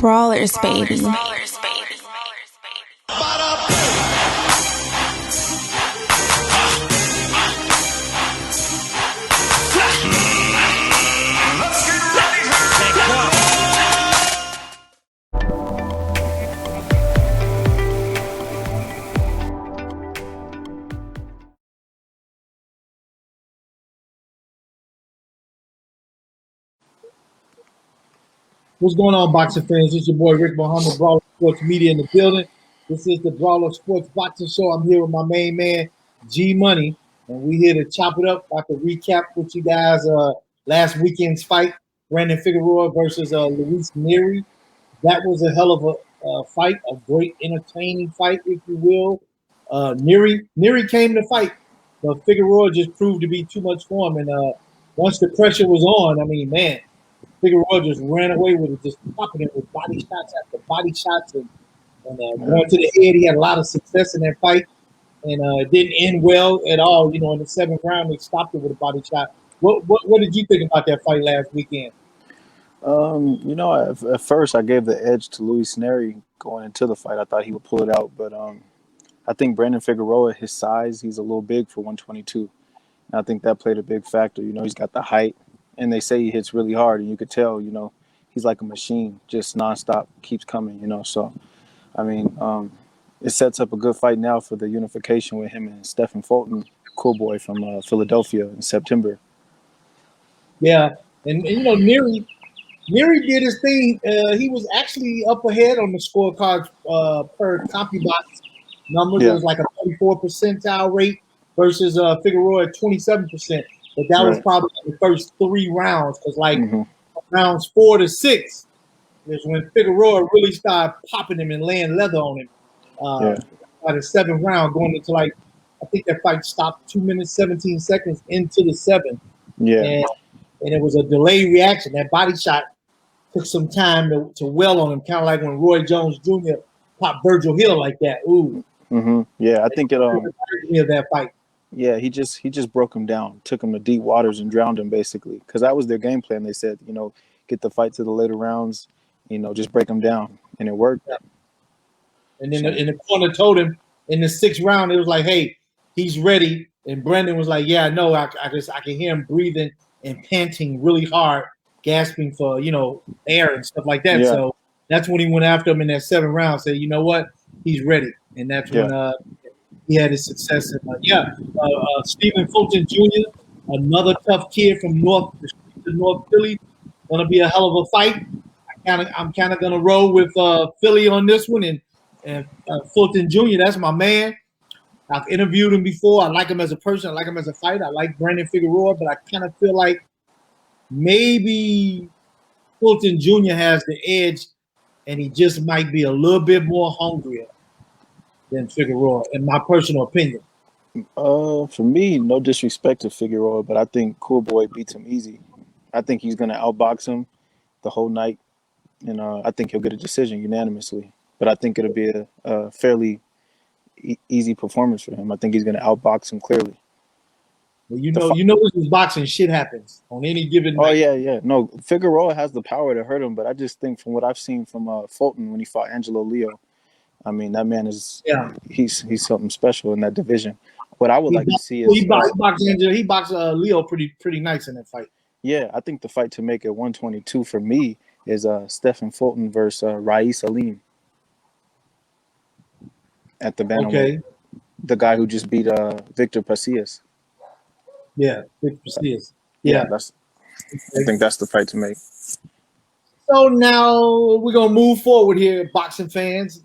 Brawlers, baby. What's going on, boxing fans? It's your boy Rick Muhammad, Brawler Sports Media in the building. This is the Brawler Sports Boxing Show. I'm here with my main man, G Money, and we're here to chop it up. I can recap with you guys last weekend's fight, Brandon Figueroa versus Luis Neri. That was a hell of a fight, a great entertaining fight, if you will. Neri came to fight, but Figueroa just proved to be too much for him. And once the pressure was on, I mean, man, Figueroa just ran away with it, just popping it with body shots after body shots, and going to the head. He had a lot of success in that fight, and it didn't end well at all. You know, in the seventh round, they stopped it with a body shot. What did you think about that fight last weekend? At first I gave the edge to Luis Neri going into the fight. I thought he would pull it out, but I think Brandon Figueroa, his size, he's a little big for 122. And I think that played a big factor. You know, he's got the height. And they say he hits really hard, and you could tell, you know, he's like a machine, just nonstop, keeps coming, you know. So, I mean, it sets up a good fight now for the unification with him and Stephen Fulton, cool boy from Philadelphia in September. Yeah, and you know, Neri did his thing. He was actually up ahead on the scorecards per CompuBox numbers. Yeah. It was like a 34 percentile rate versus Figueroa at 27%. But that was probably the first three rounds, because rounds 4 to 6 is when Figueroa really started popping him and laying leather on him. By the seventh round, going into I think that fight stopped 2 minutes, 17 seconds into the seventh. Yeah. And it was a delayed reaction. That body shot took some time to well on him, kind of like when Roy Jones Jr. popped Virgil Hill like that. Ooh. Yeah, I think it that fight. Yeah, he just broke him down, took him to deep waters and drowned him, basically. Because that was their game plan. They said, you know, get the fight to the later rounds, you know, just break him down. And it worked. Yeah. And then in the corner told him in the sixth round, it was like, hey, he's ready. And Brandon was like, yeah, no, I can hear him breathing and panting really hard, gasping for, you know, air and stuff like that. Yeah. So that's when he went after him in that seventh round, said, you know what, he's ready. And that's when he had his success. And Stephen Fulton Jr., another tough kid from North Philly, gonna be a hell of a fight. I'm kind of gonna roll with Philly on this one, and Fulton Jr. That's my man. I've interviewed him before. I like him as a person. I like him as a fighter. I like Brandon Figueroa, but I kind of feel like maybe Fulton Jr. has the edge, and he just might be a little bit more hungrier than Figueroa, in my personal opinion. For me, no disrespect to Figueroa, but I think Cool Boy beats him easy. I think he's going to outbox him the whole night, and I think he'll get a decision unanimously. But I think it'll be a fairly easy performance for him. I think he's going to outbox him clearly. Well, you know, this is boxing. Shit happens on any given night. Oh, yeah. No, Figueroa has the power to hurt him, but I just think from what I've seen from Fulton when he fought Angelo Leo, I mean, that man is he's something special in that division. What I would like to see is he boxed Leo pretty nice in that fight. Yeah, I think the fight to make it 122 for me is Stephen Fulton versus Rais Salim at the bantamweight. Okay. The guy who just beat Victor Pasillas. Yeah, Victor Pasillas. Yeah, I think that's the fight to make. So now we're gonna move forward here, boxing fans.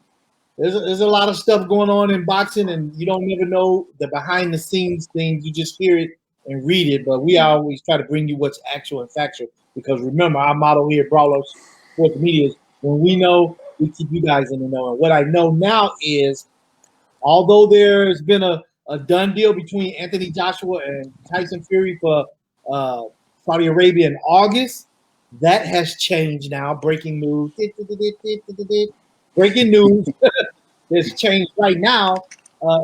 There's a lot of stuff going on in boxing, and you don't never know the behind the scenes things. You just hear it and read it, but we always try to bring you what's actual and factual, because remember, our motto here at Brawler Sports Media is when we know, we keep you guys in the know. And what I know now is, although there's been a done deal between Anthony Joshua and Tyson Fury for Saudi Arabia in August, that has changed now. Breaking news. Breaking news. It's changed right now.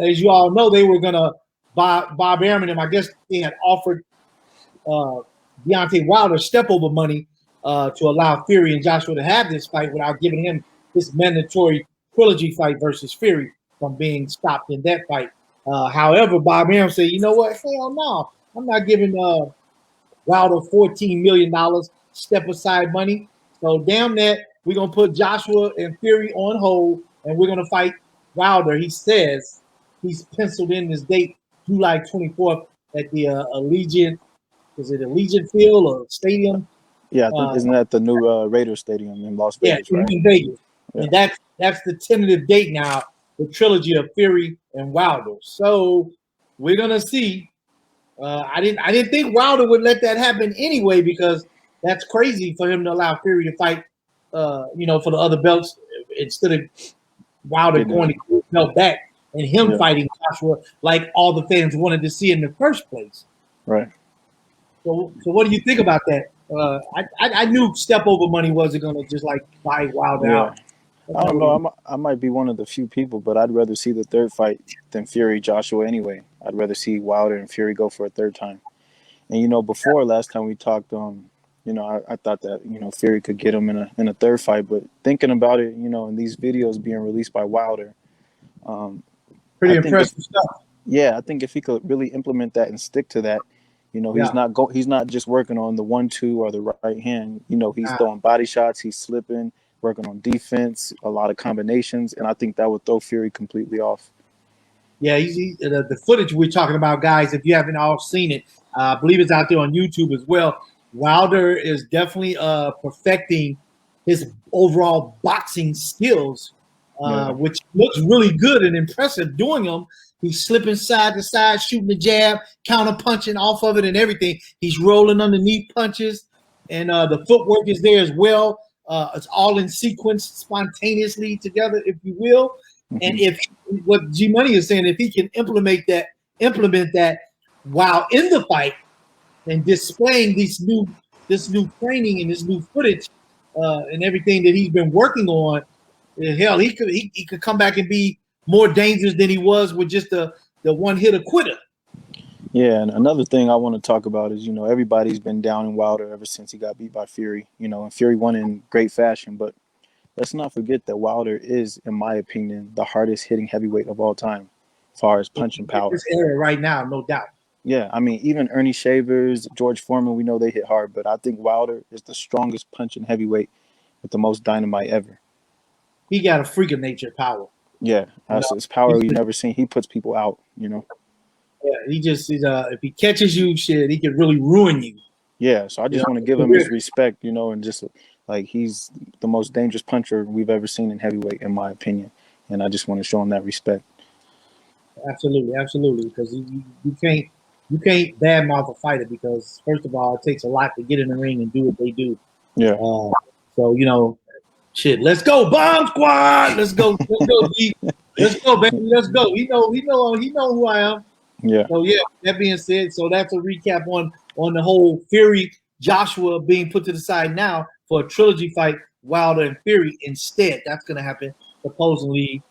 As you all know, they were going to buy Bob Arum, and I guess they had offered Deontay Wilder step over money to allow Fury and Joshua to have this fight without giving him this mandatory trilogy fight versus Fury from being stopped in that fight. However, Bob Arum said, you know what? Hell no. I'm not giving Wilder $14 million step aside money. So damn that, we're gonna put Joshua and Fury on hold, and we're gonna fight Wilder. He says he's penciled in this date, July 24th, at the Allegiant. Is it Allegiant Field or Stadium? Yeah, I think isn't that the new Raiders Stadium in Las Vegas, right? In Vegas, Yeah. and that's the tentative date now. The trilogy of Fury and Wilder. So we're gonna see. I didn't think Wilder would let that happen anyway, because that's crazy for him to allow Fury to fight, for the other belts instead of Wilder going to get his belt back and him fighting Joshua like all the fans wanted to see in the first place. Right. So what do you think about that? I knew step over money wasn't going to just like buy Wilder out. I don't know. I might be one of the few people, but I'd rather see the third fight than Fury Joshua anyway. I'd rather see Wilder and Fury go for a third time. And before last time we talked, I thought that Fury could get him in a third fight, but thinking about it, in these videos being released by Wilder, pretty impressive stuff. Yeah, I think if he could really implement that and stick to that, he's not just working on the 1-2 or the right hand. He's throwing body shots, he's slipping, working on defense, a lot of combinations, and I think that would throw Fury completely off. Yeah, the footage we're talking about, guys, if you haven't all seen it, I believe it's out there on YouTube as well. Wilder is definitely perfecting his overall boxing skills, which looks really good and impressive doing them. He's slipping side to side, shooting the jab, counter punching off of it and everything. He's rolling underneath punches, and the footwork is there as well. It's all in sequence, spontaneously together, if you will. Mm-hmm. And if what G Money is saying, if he can implement that while in the fight and displaying this new training and this new footage and everything that he's been working on, hell, he could come back and be more dangerous than he was with just the one hitter quitter. Yeah, and another thing I want to talk about is, everybody's been down in Wilder ever since he got beat by Fury, and Fury won in great fashion. But let's not forget that Wilder is, in my opinion, the hardest hitting heavyweight of all time as far as punching power. This era right now, no doubt. Yeah, I mean, even Ernie Shavers, George Foreman, we know they hit hard, but I think Wilder is the strongest punching heavyweight with the most dynamite ever. He got a freak of nature power. Yeah, it's power you've never seen. He puts people out, Yeah, he just is. If he catches you, shit, he could really ruin you. Yeah, so I just want to give him his respect, and just like he's the most dangerous puncher we've ever seen in heavyweight, in my opinion, and I just want to show him that respect. Absolutely, because you can't badmouth a fighter, because first of all, it takes a lot to get in the ring and do what they do. Yeah. So shit, let's go, Bomb Squad. Let's go, G. Let's go, baby. Let's go. He know who I am. Yeah. So yeah, that being said, so that's a recap on the whole Fury Joshua being put to the side now for a trilogy fight, Wilder and Fury instead. That's gonna happen supposedly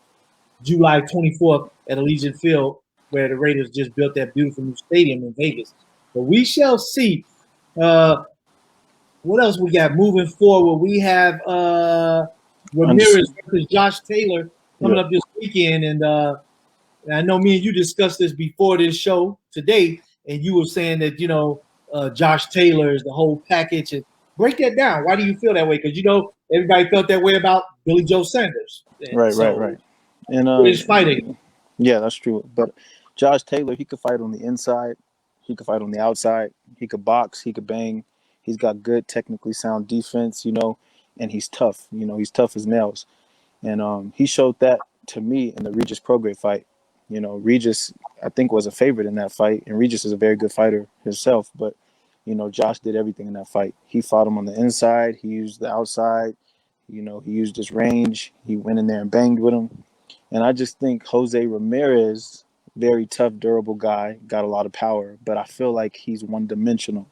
July 24th at Allegiant Field, where the Raiders just built that beautiful new stadium in Vegas. But we shall see. What else we got moving forward? We have Ramirez versus Josh Taylor coming up this weekend, and I know me and you discussed this before this show today, and you were saying that Josh Taylor is the whole package. And break that down. Why do you feel that way? Because everybody felt that way about Billy Joe Sanders. And right. And he's fighting. Yeah, that's true. But Josh Taylor, he could fight on the inside, he could fight on the outside, he could box, he could bang. He's got good, technically sound defense, and he's tough. He's tough as nails. And he showed that to me in the Regis Prograis fight. Regis, I think, was a favorite in that fight, and Regis is a very good fighter himself. But, Josh did everything in that fight. He fought him on the inside. He used the outside. He used his range. He went in there and banged with him. And I just think Jose Ramirez, very tough, durable guy, got a lot of power. But I feel like he's one-dimensional.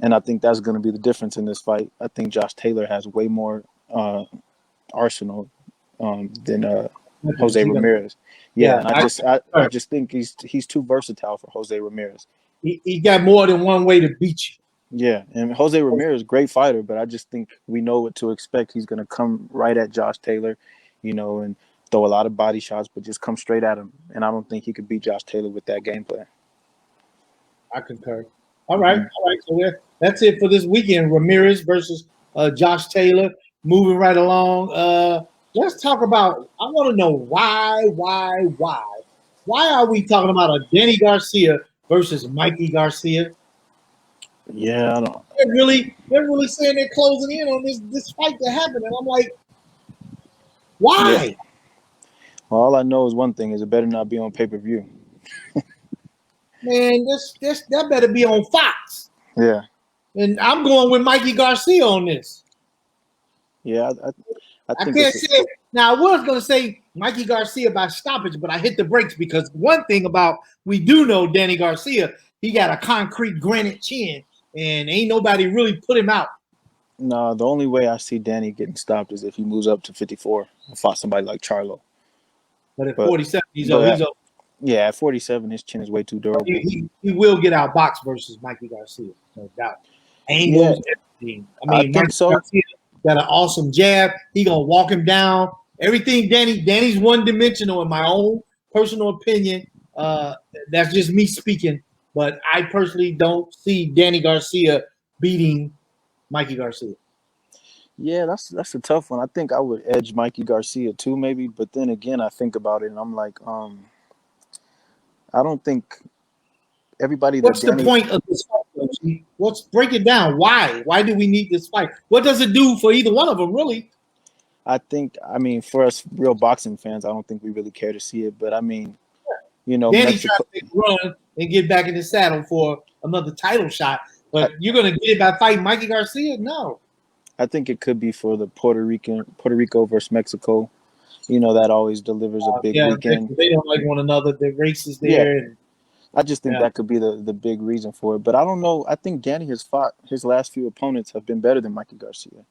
And I think that's going to be the difference in this fight. I think Josh Taylor has way more arsenal than Jose Ramirez. Yeah, and I just think he's too versatile for Jose Ramirez. He got more than one way to beat you. Yeah, and Jose Ramirez, great fighter, but I just think we know what to expect. He's going to come right at Josh Taylor, and throw a lot of body shots, but just come straight at him. And I don't think he could beat Josh Taylor with that game plan. I concur. All right, all right. So that's it for this weekend. Ramirez versus Josh Taylor. Moving right along. Let's talk about. I want to know why are we talking about a Danny Garcia versus Mikey Garcia? Yeah, I don't. They're really saying they're closing in on this fight that happened, and I'm like, Yeah. why? Well, all I know is one thing: is it better not be on pay-per-view. Man, that better be on Fox. Yeah. And I'm going with Mikey Garcia on this. Yeah, I think can't say it. Now, I was going to say Mikey Garcia by stoppage, but I hit the brakes because one thing about we do know Danny Garcia, he got a concrete granite chin, and ain't nobody really put him out. No, the only way I see Danny getting stopped is if he moves up to 54 and fought somebody like Charlo. But at 47, he's up. Yeah, at 47, his chin is way too durable. He will get out boxed versus Mikey Garcia, no doubt. Angles, everything. I mean, Mikey Garcia got an awesome jab. He gonna walk him down. Everything Danny's one-dimensional in my own personal opinion. That's just me speaking. But I personally don't see Danny Garcia beating Mikey Garcia. Yeah, that's a tough one. I think I would edge Mikey Garcia too, maybe. But then again, I think about it and I'm like, I don't think everybody that What's the point of this fight? Let's break it down. Why? Why do we need this fight? What does it do for either one of them, really? I mean, for us real boxing fans, I don't think we really care to see it. But I mean, Danny Mexico, trying to make a run and get back in the saddle for another title shot. But you're going to get it by fighting Mikey Garcia? No. I think it could be for the Puerto Rico versus Mexico. That always delivers a big weekend. They don't like one another. They're racist there. Yeah. I just think that could be the big reason for it. But I don't know. I think Danny has fought his last few opponents have been better than Mikey Garcia.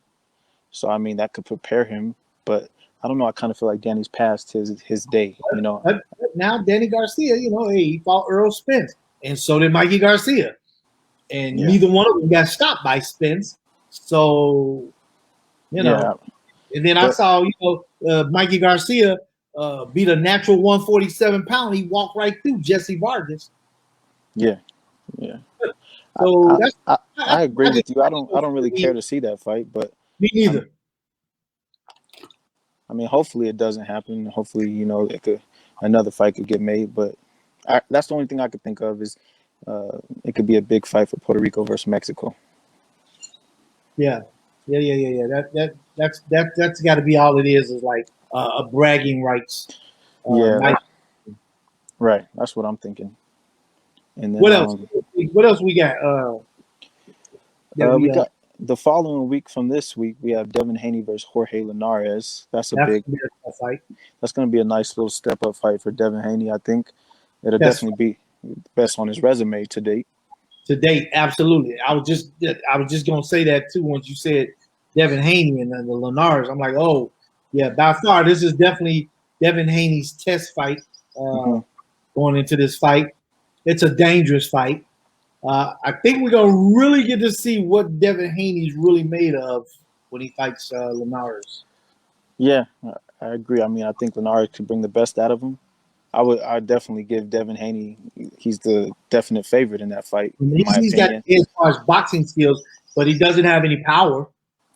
So, I mean, that could prepare him. But I don't know. I kind of feel like Danny's past his day, Now, Danny Garcia, he fought Earl Spence. And so did Mikey Garcia. And neither one of them got stopped by Spence. So, And then I saw, Mikey Garcia beat a natural 147 pound. He walked right through Jesse Vargas. Yeah. So I agree with you. I don't really care to see that fight, but me neither. I mean, hopefully it doesn't happen. Hopefully, another fight could get made. But that's the only thing I could think of is it could be a big fight for Puerto Rico versus Mexico. Yeah. That's got to be all it is like a bragging rights. Right. That's what I'm thinking. And then, what else? What else we got? We got the following week from this week. We have Devin Haney versus Jorge Linares. That's a big fight. That's going to be a nice little step up fight for Devin Haney. I think it'll definitely be the best on his resume to date. To date, absolutely. I was just gonna say that too. Once you said Devin Haney and then the Linares, I'm like, oh yeah, by far this is definitely Devin Haney's test fight going into this fight. It's a dangerous fight. I think we're gonna really get to see what Devin Haney's really made of when he fights Linares. Yeah, I agree. I mean, I think Linares could bring the best out of him. I'd definitely give Devin Haney. He's the definite favorite in that fight. He's got as far as boxing skills, but he doesn't have any power.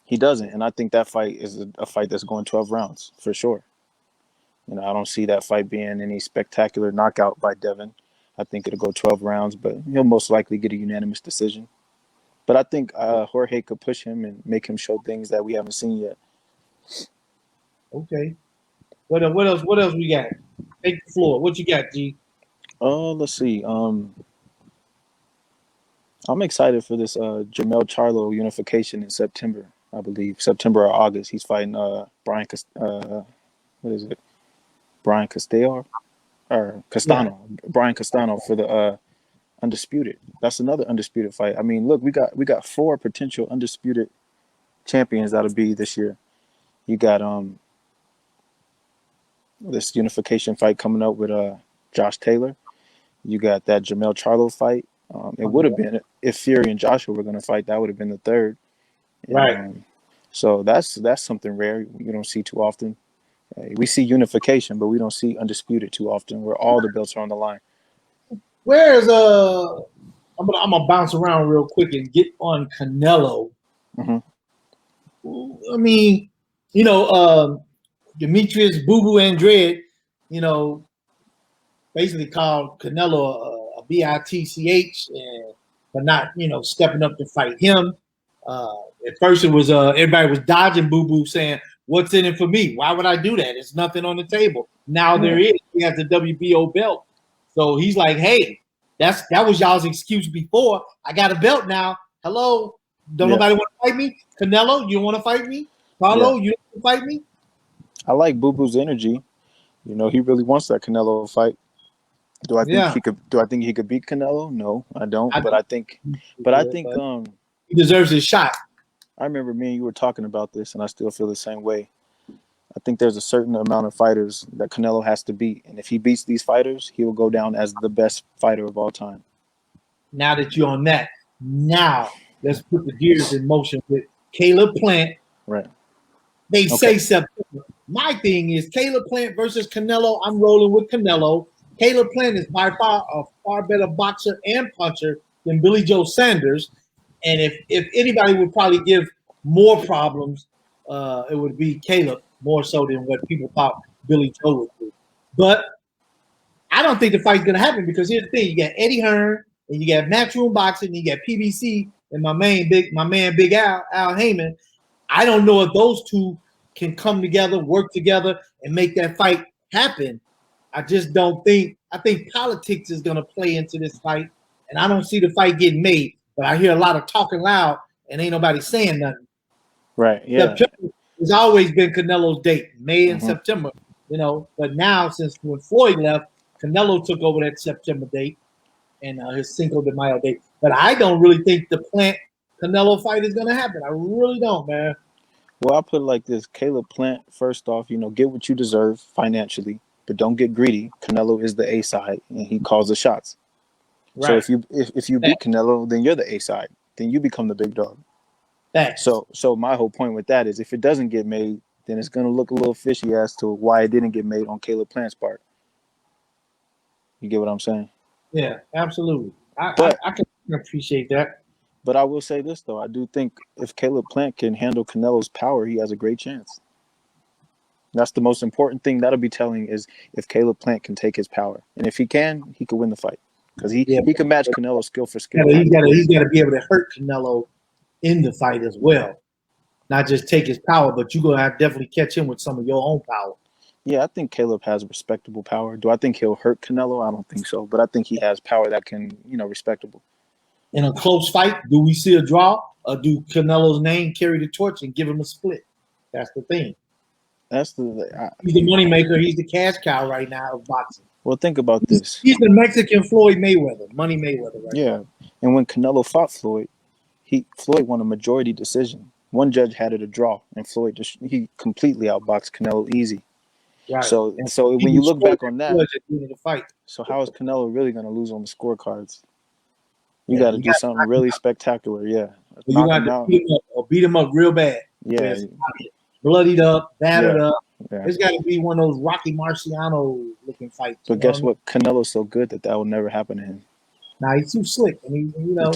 He doesn't, and I think that fight is a fight that's going 12 rounds for sure. I don't see that fight being any spectacular knockout by Devin. I think it'll go 12 rounds, but he'll most likely get a unanimous decision. But I think Jorge could push him and make him show things that we haven't seen yet. Okay. What else? What else we got? Take the floor. What you got, G? Let's see. I'm excited for this Jamel Charlo unification in September. I believe September or August. He's fighting Brian. What is it? Brian Castillo or Castano? Yeah. Brian Castano for the undisputed. That's another undisputed fight. I mean, look, we got 4 potential undisputed champions that'll be this year. You got this unification fight coming up with Josh Taylor. You got that Jamel Charlo fight. It would have been if Fury and Joshua were going to fight. That would have been the third. And Right. so that's something rare you don't see too often. We see unification, but we don't see undisputed too often, where all the belts are on the line. Where's I'm gonna bounce around real quick and get on Canelo. Hmm. I mean, Demetrius Boo Boo Andrade, you know, basically called Canelo a bitch, and for not stepping up to fight him. At first, it was everybody was dodging Boo Boo, saying, "What's in it for me? Why would I do that? It's nothing on the table." Now there Yeah. is. He has the WBO belt, so he's like, "Hey, that was y'all's excuse before. I got a belt now. Hello, don't Yeah. nobody want to fight me? Canelo, you don't want to fight me? Yeah. Carlo, you don't want to fight me?" I like Boo Boo's energy. He really wants that Canelo fight. Do I think Yeah, he could? Do I think he could beat Canelo? No, I don't. I But don't I think, think he but I could, think, but he deserves his shot. I remember me and you were talking about this, and I still feel the same way. I think there's a certain amount of fighters that Canelo has to beat, and if he beats these fighters, he will go down as the best fighter of all time. Now that you're on that, now let's put the gears in motion with Caleb Plant. Right. They Okay. say September. My thing is Caleb Plant versus Canelo. I'm rolling with Canelo. Caleb Plant is by far a far better boxer and puncher than Billy Joe Sanders. And if anybody would probably give more problems, it would be Caleb more so than what people thought Billy Joe would do. But I don't think the fight's gonna happen because here's the thing: you got Eddie Hearn and you got Matchroom Boxing, and you got PBC and my man Big Al Heyman. I don't know if those two can come together, work together, and make that fight happen. I just don't think. I think politics is going to play into this fight, and I don't see the fight getting made. But I hear a lot of talking loud, and ain't nobody saying nothing. Right. Yeah. September has always been Canelo's date, May and Hmm. September. But now since when Floyd left, Canelo took over that September date and his Cinco de Mayo date. But I don't really think the Plant Canelo fight is going to happen. I really don't, man. Well, I put it like this: Caleb Plant. First off, get what you deserve financially, but don't get greedy. Canelo is the A side, and he calls the shots. So Right. if you beat Canelo, then you're the A side. Then you become the big dog. Thanks. So my whole point with that is if it doesn't get made, then it's gonna look a little fishy as to why it didn't get made on Caleb Plant's part. You get what I'm saying? Yeah, absolutely. But I can appreciate that. but I will say this though, I do think if Caleb Plant can handle Canelo's power, he has a great chance. That's the most important thing that'll be telling is if Caleb Plant can take his power, and if he can, he could win the fight because he Yeah, he can match Canelo's skill for skill. he's got to be able to hurt Canelo in the fight as well, not just take his power, but you're gonna have to definitely catch him with some of your own power. Yeah, I think Caleb has respectable power. Do I think he'll hurt Canelo? I don't think so, but I think he has power that can, respectable. In a close fight, do we see a draw, or do Canelo's name carry the torch and give him a split? That's the thing. That's He's the moneymaker. He's the cash cow right now of boxing. well. Think about this. He's the Mexican Floyd Mayweather, Money Mayweather, right Yeah, now. and when Canelo fought Floyd, Floyd won a majority decision. One judge had it a draw, and Floyd he completely outboxed Canelo easy. Right. So He when you look destroyed back on the that, judge at the end of the fight. so how is Canelo really going to lose on the scorecards? You Yeah, got to do something really spectacular. Yeah, you knock got him to out. beat him up or beat him up real bad. Yeah, Bloodied up, battered yeah, up. yeah. It's got to be one of those Rocky Marciano looking fights. But guess what? Canelo's so good that will never happen to him. Nah, he's too slick, and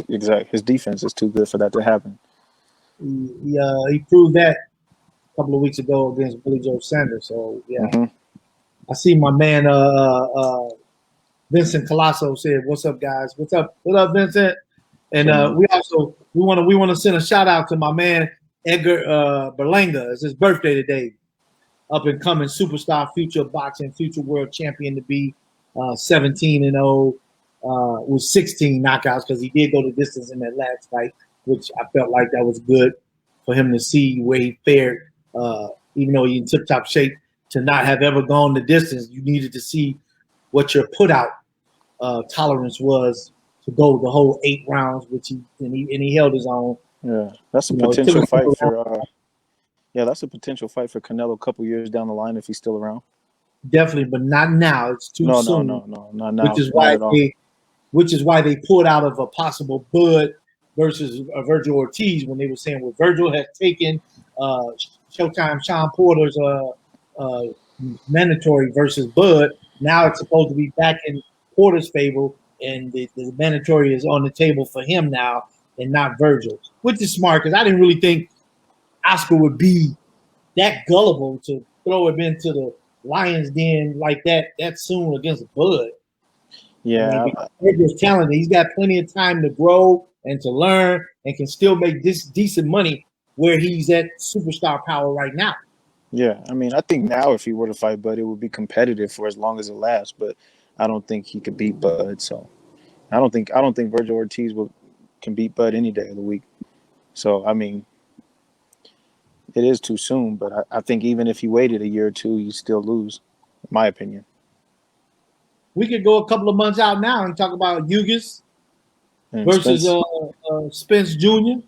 Exactly. His defense is too good for that to happen. he proved that a couple of weeks ago against Billy Joe Sanders. So yeah, Mm-hmm. I see my man Vincent Colasso said, "What's up, guys? What's up? What up, Vincent?" And we want to send a shout out to my man Edgar Berlanga. It's his birthday today. Up and coming superstar, future boxing, future world champion to be 17-0 with 16 knockouts because he did go the distance in that last fight, which I felt like that was good for him to see where he fared. Even though he's in tip-top shape, to not have ever gone the distance, you needed to see what your put-out tolerance was to go the whole 8 rounds, which he held his own. Yeah, that's a potential fight for. Yeah, that's a potential fight for Canelo a couple years down the line if he's still around. Definitely, but not now. It's too soon. No, not now. Which is Not why at all. which is why they pulled out of a possible Bud versus Virgil Ortiz when they were saying, well, Virgil has taken Showtime Sean Porter's mandatory versus Bud. Now it's supposed to be back in Porter's favor, and the mandatory is on the table for him now and not Virgil, which is smart because I didn't really think Oscar would be that gullible to throw him into the Lions den like that soon against Bud. Yeah, I mean, Virgil's talented. He's got plenty of time to grow and to learn and can still make this decent money where he's at superstar power right now. yeah. I mean, I think now if he were to fight Bud, it would be competitive for as long as it lasts. But I don't think he could beat Bud. So I don't think Virgil Ortiz can beat Bud any day of the week. So I mean, it is too soon. But I think even if he waited a year or two, you still lose, in my opinion. We could go a couple of months out now and talk about Hughes And versus Spence, Spence Jr.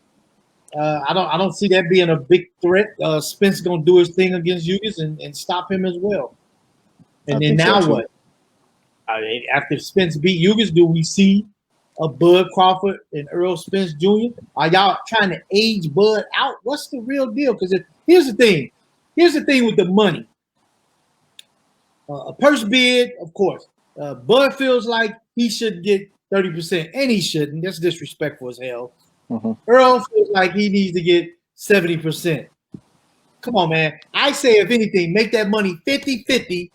I don't see that being a big threat. Spence gonna do his thing against Hughes and stop him as well. I And then think so now too. what? After Spence beat Hughes, do we see a Bud Crawford and Earl Spence Jr.? Are y'all trying to age Bud out? What's the real deal? Because here's the thing. Here's the thing with the money. A purse bid, of course. Bud feels like he should get 30%, and he shouldn't. That's disrespectful as hell. Mm-hmm. Earl feels like he needs to get 70%. Come on, man. I say, if anything, make that money 50-50.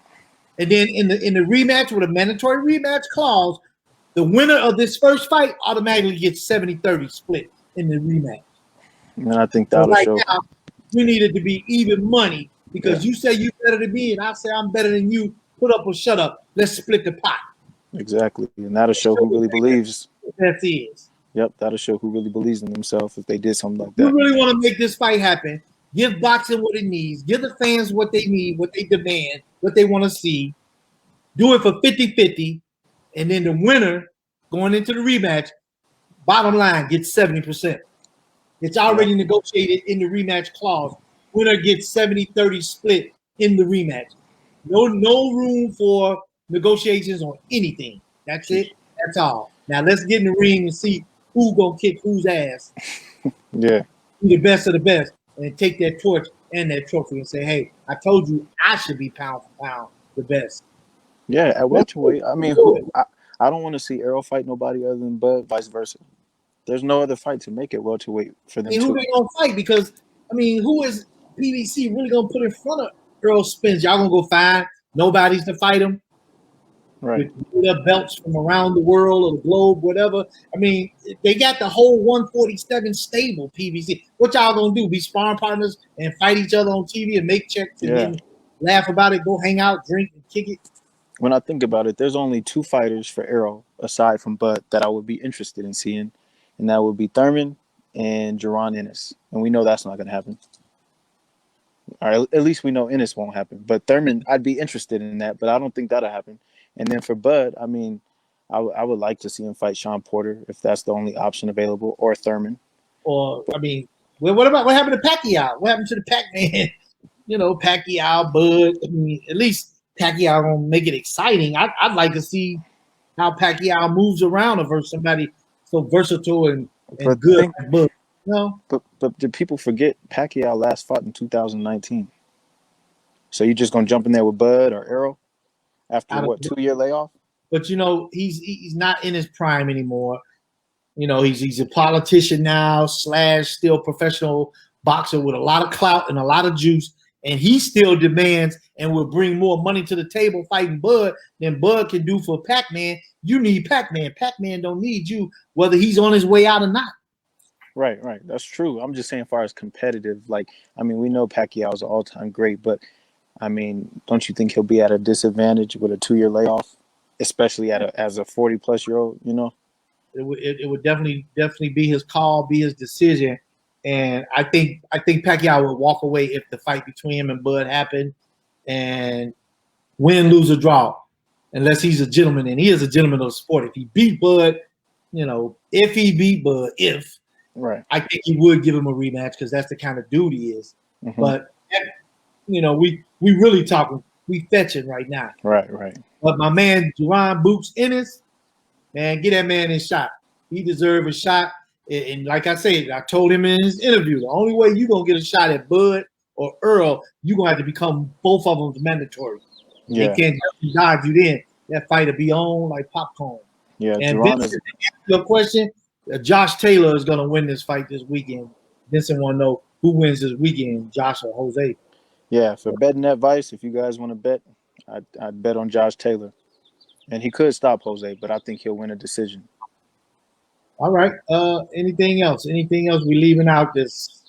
And then in the rematch with a mandatory rematch clause, the winner of this first fight automatically gets 70-30 split in the rematch. And I think So that'll right show. now, we needed to be even money because you say you're better than me and I say I'm better than you. Put up or shut up. Let's split the pot. Exactly. And that'll show who really believes. That is. Yep, that'll show who really believes in themselves if they did something like You that. really want to make this fight happen. Give boxing what it needs. Give the fans what they need, what they demand, what they want to see. Do it for 50-50. And then the winner going into the rematch, bottom line, gets 70%. It's already negotiated in the rematch clause. Winner gets 70-30 split in the rematch. No room for negotiations on anything. That's it. That's all. Now let's get in the ring and see who's gonna kick whose ass. Yeah. Be the best of the best and take that torch and that trophy and say, hey, I told you I should be pound for pound the best. Yeah, at welterweight, I mean, I don't want to see Errol fight nobody other than Bud, vice versa. There's no other fight to make it welterweight for them Who two. they gonna fight? Because who is PBC really gonna put in front of Earl Spence? Y'all gonna go find nobody's to fight him Right. with their belts from around the world or the globe, whatever. They got the whole 147 stable PBC. What y'all gonna do? Be sparring partners and fight each other on TV and make checks and then laugh about it, go hang out, drink, and kick it? When I think about it, there's only two fighters for Errol aside from Bud that I would be interested in seeing, and that would be Thurman and Jaron Ennis. And we know that's not going to happen. Or at least we know Ennis won't happen. But Thurman, I'd be interested in that, but I don't think that'll happen. And then for Bud, I mean, I would like to see him fight Sean Porter if that's the only option available, or Thurman. Or what happened to Pacquiao? What happened to the Pac-Man? Pacquiao, Bud. At least Pacquiao gonna make it exciting. I'd like to see how Pacquiao moves around versus somebody so versatile and good like Bud. But do people forget Pacquiao last fought in 2019? So you just gonna jump in there with Bud or Errol after what 2-year layoff? But he's not in his prime anymore. He's a politician now / still professional boxer with a lot of clout and a lot of juice, and he still demands and will bring more money to the table fighting Bud than Bud can do for Pac-Man. You need Pac-Man. Pac-Man don't need you, whether he's on his way out or not. Right. That's true. I'm just saying, as far as competitive, we know Pacquiao's an all-time great, but don't you think he'll be at a disadvantage with a 2-year layoff, especially as a 40-plus-year-old? It would definitely be his call, be his decision, and I think Pacquiao would walk away if the fight between him and Bud happened, and win, lose, or draw, unless he's a gentleman, and he is a gentleman of the sport. If he beat Bud, Right. I think he would give him a rematch because that's the kind of dude he is. Mm-hmm. But we really talking, we fetching right now. Right. But my man Jaron Boots Ennis man, get that man his shot. He deserves a shot. And like I said, I told him in his interview, the only way you're going to get a shot at Bud or Earl, you're going to have to become both of them mandatory. Yeah. They can't dodge you then. That fight will be on like popcorn. Yeah, And Duran Vincent, to answer your question, Josh Taylor is going to win this fight this weekend. Vincent want to know who wins this weekend, Josh or Jose. Yeah, for betting advice, if you guys want to bet, I'd bet on Josh Taylor. And he could stop Jose, but I think he'll win a decision. All right. Anything else? Anything else we leaving out that's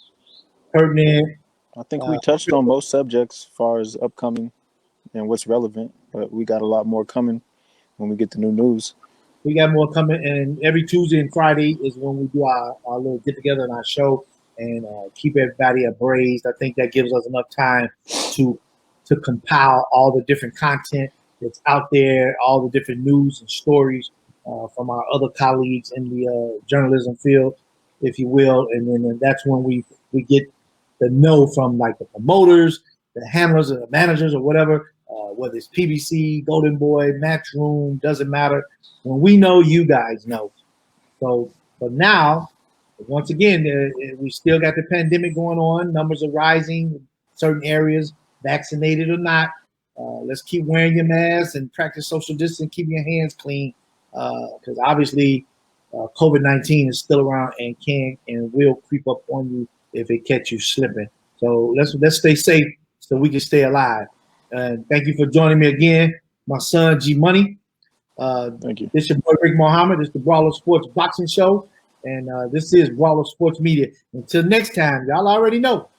pertinent? I think we touched on most subjects as far as upcoming and what's relevant, but we got a lot more coming when we get the new news. We got more coming, and every Tuesday and Friday is when we do our little get together on our show and keep everybody abreast. I think that gives us enough time to compile all the different content that's out there, all the different news and stories from our other colleagues in the journalism field, if you will, and then that's when we get the know from like the promoters, the handlers, or the managers, or whatever, whether it's PBC, Golden Boy, Matchroom, doesn't matter. When we know, you guys know. So, but now, once again, we still got the pandemic going on. Numbers are rising in certain areas, vaccinated or not. Let's keep wearing your mask and practice social distance, keep your hands clean, because obviously COVID-19 is still around and can and will creep up on you if it catch you slipping. So let's stay safe so we can stay alive. And thank you for joining me again, my son G Money. Thank you. This is your boy Rick Muhammad. This is the Brawler Sports Boxing Show, and this is Brawler Sports Media. Until next time, y'all already know.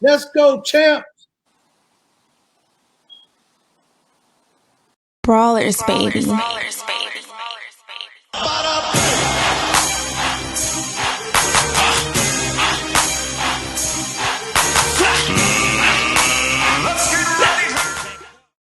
Let's go, champs! Brawlers, baby.